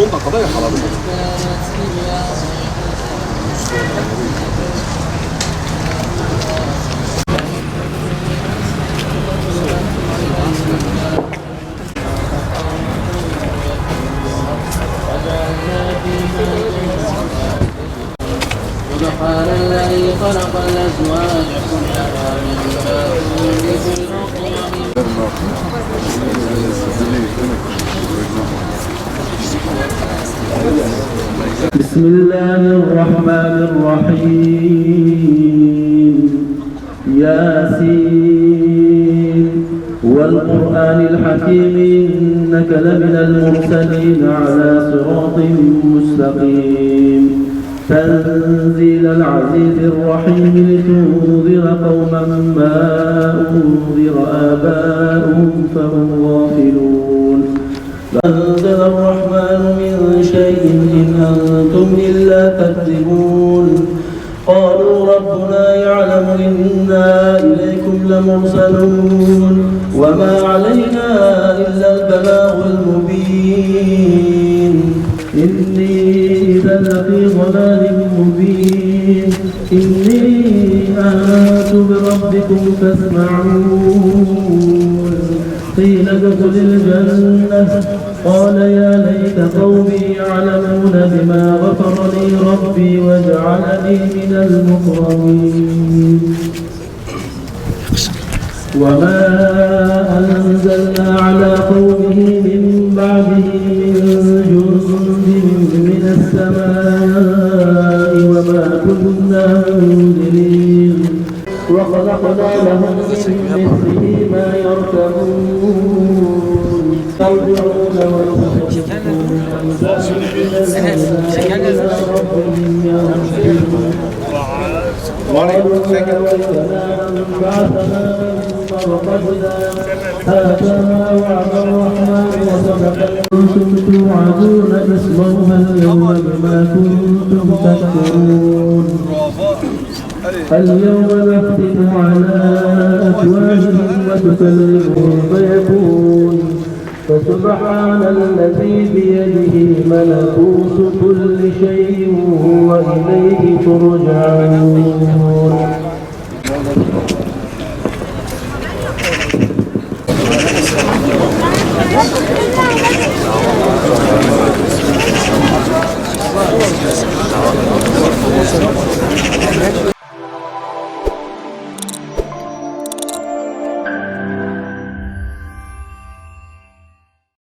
10 dakikada yakaladım. سبحان الذي خلق الأزواج كلها مما تنبت الأرض بسم الله الرحمن الرحيم ياسين والقرآن الحكيم إنك لمن المرسلين على صراط مستقيم تنزيل العزيز الرحيم لتنذر قوما ما أنذر آباؤهم فهم غافلون أنزل الرحمن من شيء إن أنتم إلا تكذبون قالوا ربنا يعلم إنا إليكم لمرسلون وما علينا إلا البلاغ المبين إني إذا لفي ضلال مبين إني آمنت بربكم فاسمعون قيل ادخل الجنة قال يا ليت قومي يعلمون بما غفر لي ربي وجعلني من المكرمين وما أنزلنا على قومه من بعده من جند من السماء وما كنا منزلين وخلقنا لهم من مثله ما يركبون ترجعون ويخرجون ربهم يرجعون قالوا يا ويلنا من بعثنا من مرقدنا هذا ما وعد الرحمن وصدق كنتم توعدون اصلوها اليوم بما كنتم تكفرون اليوم نختم على أفواههم وتكلمهم فيكون فسبحان الذي بيده ملكوت كل شيء وإليه ترجعون